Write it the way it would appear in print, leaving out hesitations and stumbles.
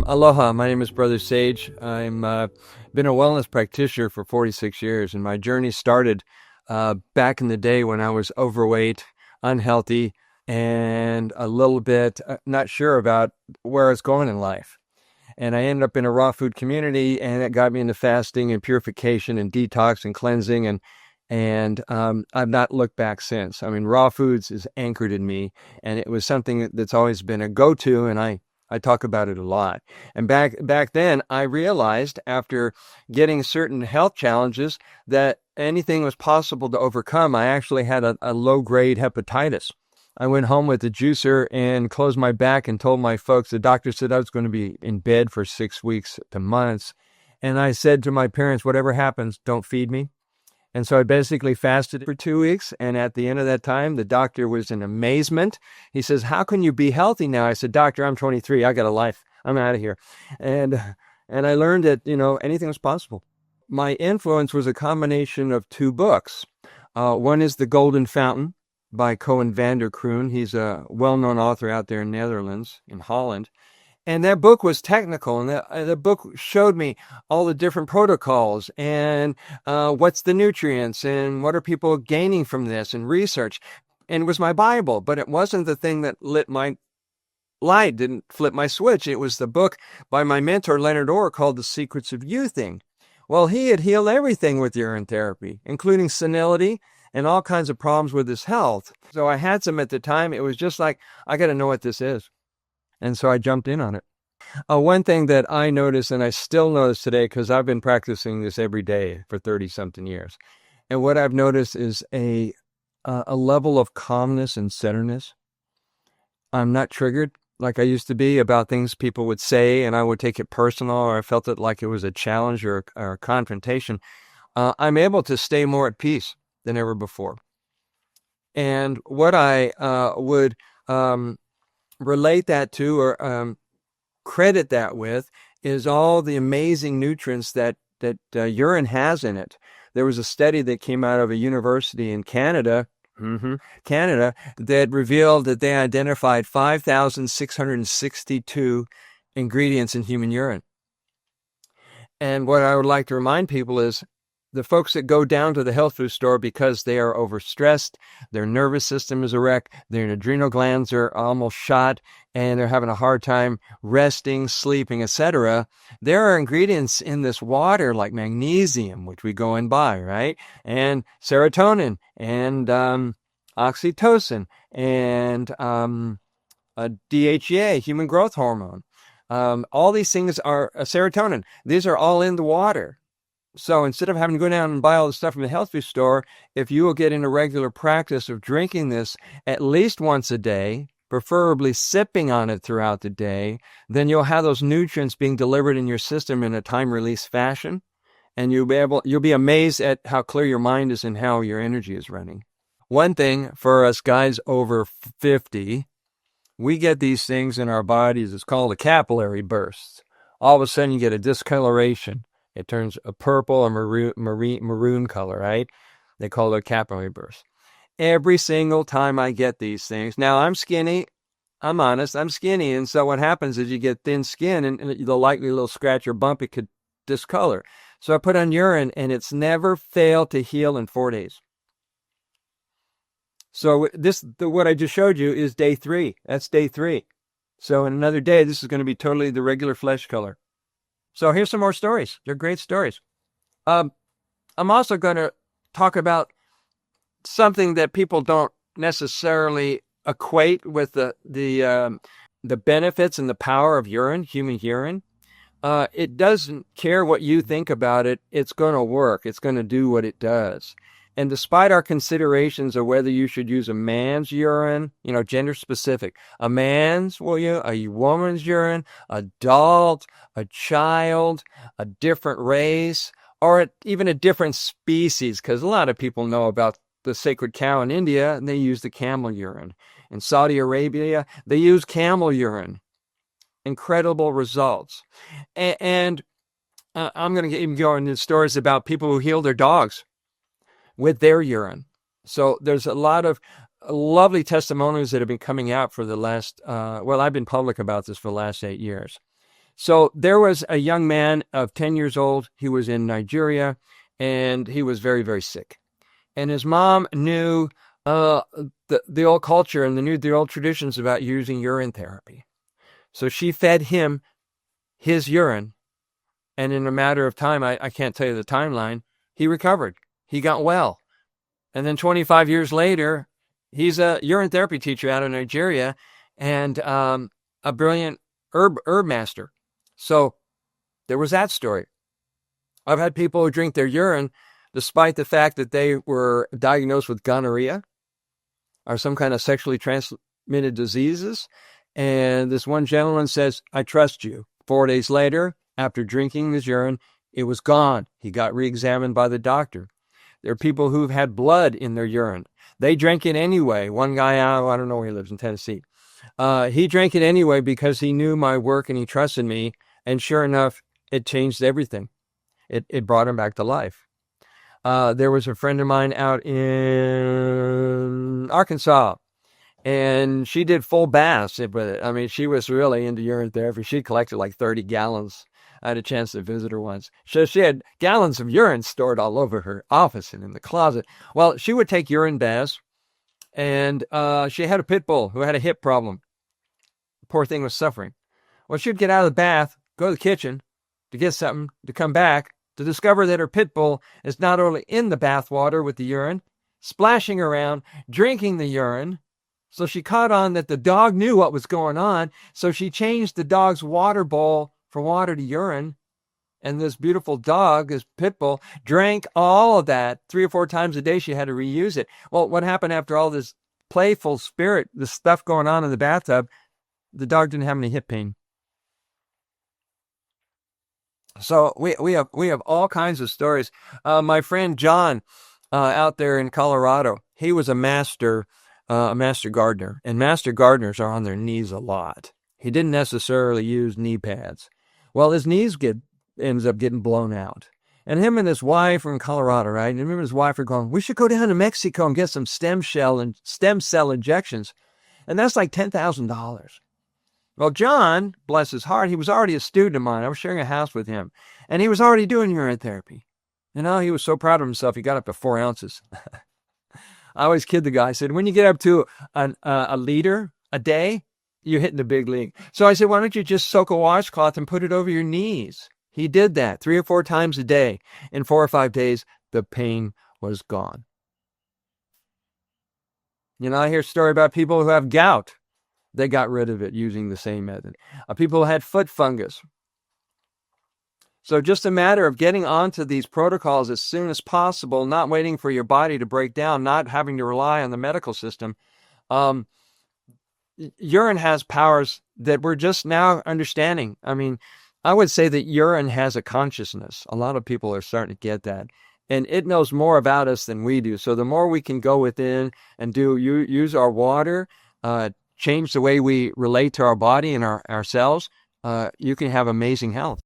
Aloha, my name is Brother Sage. I'm been a wellness practitioner for 46 years, and my journey started back in the day when I was overweight, unhealthy, and a little bit not sure about where I was going in life. And I ended up in a raw food community, and it got me into fasting and purification and detox and cleansing, and I've not looked back since. I mean, raw foods is anchored in me, and it was something that's always been a go-to, and I talk about it a lot. And back then, I realized after getting certain health challenges that anything was possible to overcome. I actually had a low-grade hepatitis. I went home with the juicer and closed my back and told my folks, the doctor said I was going to be in bed for 6 weeks to months. And I said to my parents, whatever happens, don't feed me. And so I basically fasted for 2 weeks. And at the end of that time, the doctor was in amazement. He says, how can you be healthy now? I said, doctor, I'm 23. I got a life. I'm out of here. And I learned that, anything was possible. My influence was a combination of two books. One is The Golden Fountain by Cohen van der Kroon. He's a well-known author out there in Netherlands, in Holland. And that book was technical, and the book showed me all the different protocols and what's the nutrients and what are people gaining from this and research. And it was my Bible, but it wasn't the thing that lit my light, didn't flip my switch. It was the book by my mentor, Leonard Orr, called The Secrets of Youthing. Well, he had healed everything with urine therapy, including senility and all kinds of problems with his health. So I had some at the time. It was just like, I got to know what this is. And so I jumped in on it. One thing that I noticed, and I still notice today, because I've been practicing this every day for 30-something years, and what I've noticed is a level of calmness and centeredness. I'm not triggered like I used to be about things people would say, and I would take it personal, or I felt it like it was a challenge or a confrontation. I'm able to stay more at peace than ever before. And what I would relate that to, or credit that with, is all the amazing nutrients that urine has in it. There was a study that came out of a university in Canada, that revealed that they identified 5,662 ingredients in human urine. And what I would like to remind people is the folks that go down to the health food store because they are overstressed, their nervous system is a wreck, their adrenal glands are almost shot, and they're having a hard time resting, sleeping, etc. There are ingredients in this water like magnesium, which we go and buy, right? And serotonin, and oxytocin, and DHEA, human growth hormone. All these things are serotonin. These are all in the water. So instead of having to go down and buy all the stuff from the health food store, if you will get in a regular practice of drinking this at least once a day, preferably sipping on it throughout the day, then you'll have those nutrients being delivered in your system in a time-release fashion, and you'll be amazed at how clear your mind is and how your energy is running. One thing for us guys over 50, we get these things in our bodies. It's called a capillary burst. All of a sudden, you get a discoloration. It turns a purple or maroon color, right? They call it a capillary burst. Every single time I get these things. Now, I'm skinny. I'm honest. I'm skinny. And so what happens is you get thin skin, and the likely little scratch or bump, it could discolor. So I put on urine, and it's never failed to heal in 4 days. So what I just showed you is day 3. That's day 3. So in another day, this is going to be totally the regular flesh color. So here's some more stories. They're great stories. I'm also going to talk about something that people don't necessarily equate with the benefits and the power of urine, human urine. It doesn't care what you think about it. It's going to work. It's going to do what it does. And despite our considerations of whether you should use a man's urine, gender specific, a man's, a woman's urine, adult, a child, a different race, or even a different species, because a lot of people know about the sacred cow in India, and they use the camel urine. In Saudi Arabia, they use camel urine. Incredible results. And I'm going to even go into stories about people who heal their dogs with their urine. So there's a lot of lovely testimonials that have been coming out for the last, I've been public about this for the last 8 years. So there was a young man of 10 years old. He was in Nigeria, and he was very, very sick. And his mom knew the old culture and knew the old traditions about using urine therapy. So she fed him his urine, and in a matter of time, I can't tell you the timeline, he recovered. He got well. And then 25 years later, he's a urine therapy teacher out of Nigeria and a brilliant herb master. So there was that story. I've had people who drink their urine despite the fact that they were diagnosed with gonorrhea or some kind of sexually transmitted diseases. And this one gentleman says, I trust you. 4 days later, after drinking his urine, it was gone. He got re-examined by the doctor. There are people who've had blood in their urine. They drank it anyway. One guy, I don't know where he lives, in Tennessee. He drank it anyway because he knew my work and he trusted me. And sure enough, it changed everything. It brought him back to life. There was a friend of mine out in Arkansas, and she did full baths with it. I mean, she was really into urine therapy. She collected like 30 gallons. I had a chance to visit her once. So she had gallons of urine stored all over her office and in the closet. Well, she would take urine baths, and she had a pit bull who had a hip problem. The poor thing was suffering. Well, she'd get out of the bath, go to the kitchen to get something, to come back, to discover that her pit bull is not only in the bath water with the urine, splashing around, drinking the urine. So she caught on that the dog knew what was going on. So she changed the dog's water bowl from water to urine. And this beautiful dog, this pit bull, drank all of that 3 or 4 times a day. She had to reuse it. Well, what happened after all this playful spirit, this stuff going on in the bathtub? The dog didn't have any hip pain. So we have all kinds of stories. My friend John, out there in Colorado, he was a master gardener, and master gardeners are on their knees a lot. He didn't necessarily use knee pads. Well, his knees ends up getting blown out. And him and his wife are in Colorado, right? And him and his wife are going, we should go down to Mexico and get some stem cell injections. And that's like $10,000. Well, John, bless his heart, he was already a student of mine. I was sharing a house with him, and he was already doing urine therapy. You know, he was so proud of himself, he got up to 4 ounces. I always kid the guy. I said, when you get up to a liter a day, you're hitting the big league. So I said, why don't you just soak a washcloth and put it over your knees? He did that 3 or 4 times a day. In 4 or 5 days, the pain was gone. You know, I hear a story about people who have gout. They got rid of it using the same method. People who had foot fungus. So just a matter of getting onto these protocols as soon as possible, not waiting for your body to break down, not having to rely on the medical system. Urine has powers that we're just now understanding. I mean, I would say that urine has a consciousness. A lot of people are starting to get that. And it knows more about us than we do. So the more we can go within and use our water, change the way we relate to our body and our cells, you can have amazing health.